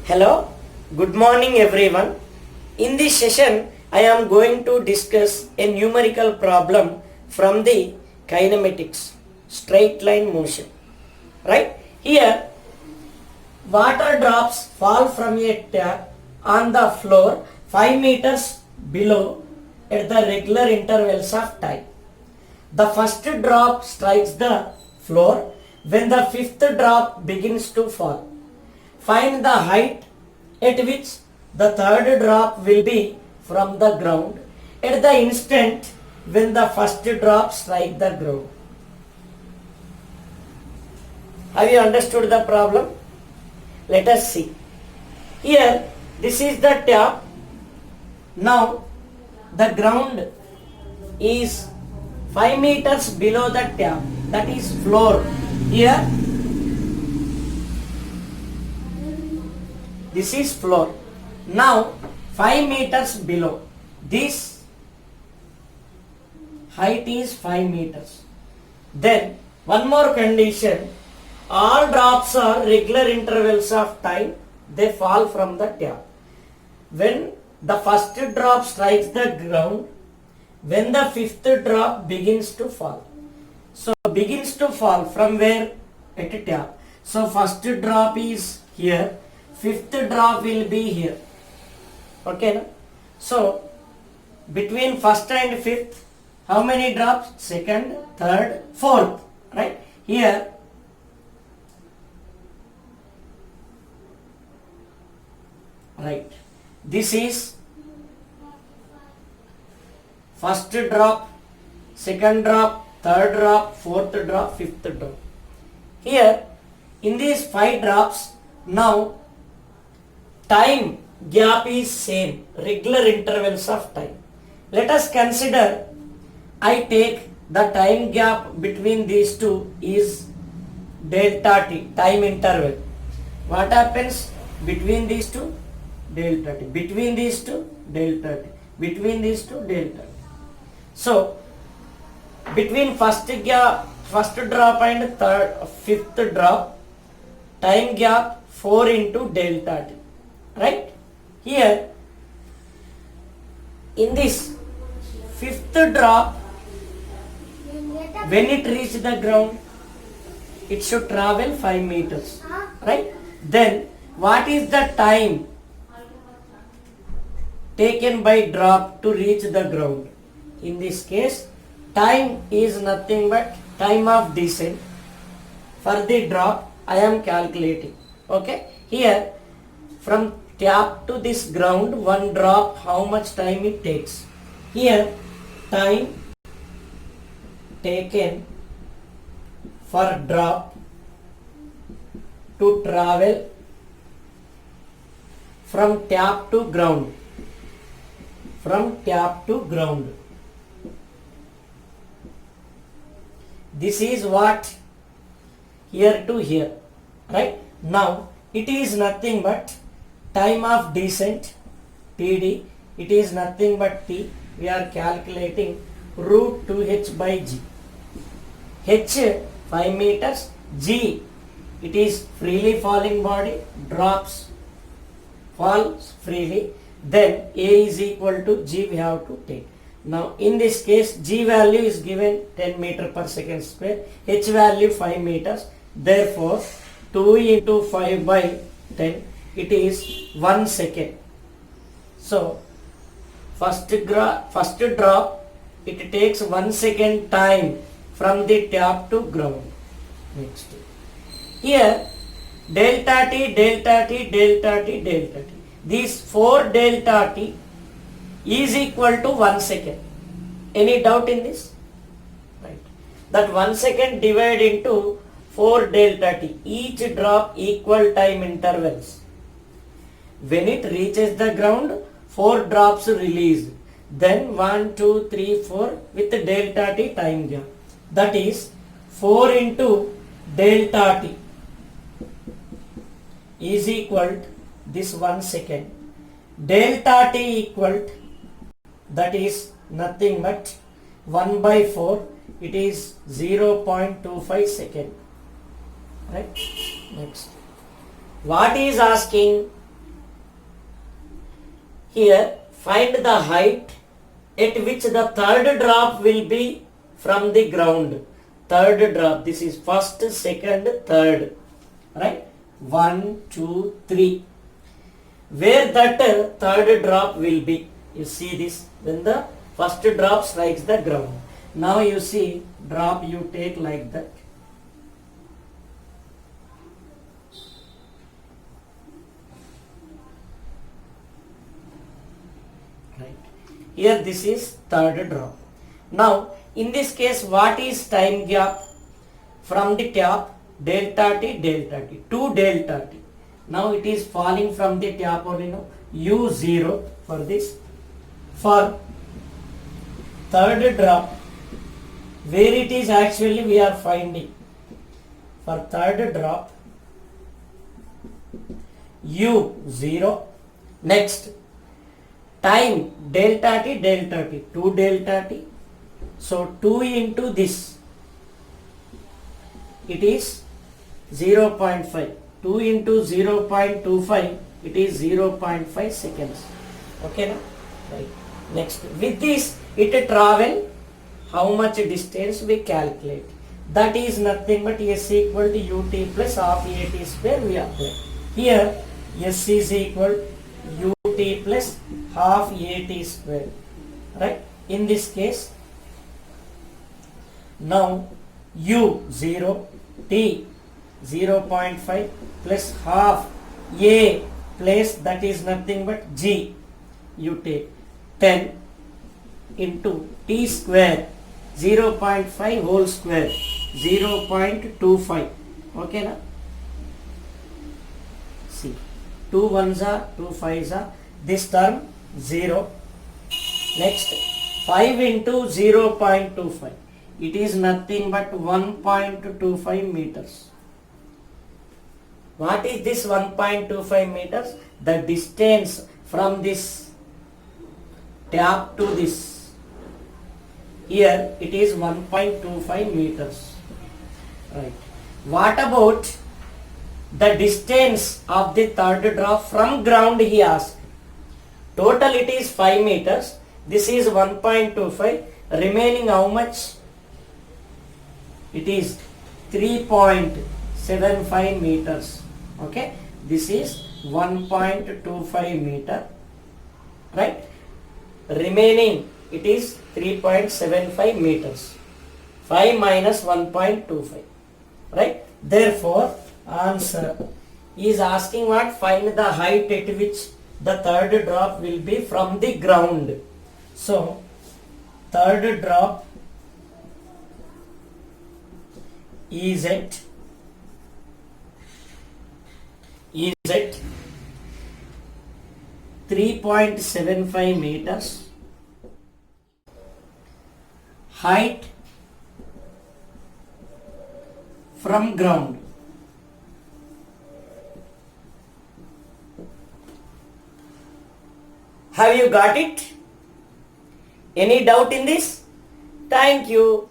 Hello, good morning everyone. In this session, I am going to discuss a numerical problem from the kinematics, straight line motion. Right? Here, water drops fall from a tap on the floor 5 meters below at the regular intervals of time. The first drop strikes the floor when the fifth drop begins to fall. Find the height at which the third drop will be from the ground at the instant when the first drop strikes the ground. Have you understood the problem? Let us see. Here, this is the tap. Now, the ground is 5 meters below the tap, that is floor. Here, this is floor. Now 5 meters below. This height is 5 meters. Then one more condition. All drops are regular intervals of time. They fall from the tap. When the first drop strikes the ground, when the fifth drop begins to fall. So begins to fall from where? At a tap. So first drop is here. Fifth drop will be here. Okay, no? So between first and fifth, how many drops? Second, third, fourth. Right? Here, right. This is first drop, second drop, third drop, fourth drop, fifth drop. Here, in these 5 drops, now time gap is same, regular intervals of time. Let us consider, I take the time gap between these two is delta t, time interval. What happens between these two? Delta t. Between these two, delta t. Between these two, delta t. So, between first drop and fifth drop, time gap 4 into delta t. Right? Here, in this fifth drop, when it reaches the ground, it should travel 5 meters. Right? Then, what is the time taken by drop to reach the ground? In this case, time is nothing but time of descent. For the drop, I am calculating. Okay? Here, from tap to this ground, one drop, how much time it takes? Here, time taken for drop to travel from tap to ground. From tap to ground. This is what? Here to here. Right? Now, it is nothing but time of descent, Td, it is nothing but T. We are calculating root 2h by g. H 5 meters, g, it is freely falling body, drops, falls freely. Then A is equal to g we have to take. Now in this case, g value is given 10 meter per second square, h value 5 meters. Therefore, 2 into 5 by 10, it is 1 second. So, first drop, it takes 1 second time from the tap to ground. Next. Here, delta t, delta t, delta t, delta t. These 4 delta t is equal to 1 second. Any doubt in this? Right. That 1 second divided into 4 delta t, each drop equal time intervals. When it reaches the ground, 4 drops release. Then 1, 2, 3, 4 with delta t time gap. That is 4 into delta t is equal to this 1 second. Delta t equal to, that is nothing but 1 by 4, it is 0.25 second. Right? Next. What is asking? Here find the height at which the third drop will be from the ground. Third drop, this is first, second, third, right? 1, 2, 3. Where that third drop will be, you see this, when the first drop strikes the ground. Now you see drop you take like that. Right. Here this is third drop. Now in this case what is time gap from the tap? Delta t, delta t, 2 delta t. Now it is falling from the tap only, no? U0 for this. For third drop, where it is actually we are finding. For third drop, U0. Next, time delta t, 2 delta t. So 2 into this, it is 0.5. 2 into 0.25, it is 0.5 seconds. Okay, now? Right. Next, with this, it travel how much distance we calculate. That is nothing but S equal to ut plus half at square we apply. Here, S is equal ut plus half at square. Right? In this case, now u0 t 0.5 plus half a place, that is nothing but g, you take 10 into t square 0.5 whole square 0.25. Okay na? See, 2 ones are 2 5s are, this term 0. Next, 5 into 0.25, it is nothing but 1.25 meters. What is this 1.25 meters? The distance from this tap to this. Here it is 1.25 meters. Right. What about the distance of the third drop from ground, he asked. Total it is 5 meters. This is 1.25. Remaining how much? It is 3.75 meters. Okay. This is 1.25 meter. Right. Remaining it is 3.75 meters. 5 minus 1.25. Right. Therefore, answer is asking what? Find the height at which the third drop will be from the ground. So, third drop is at 3.75 meters. Height from ground. Have you got it? Any doubt in this? Thank you.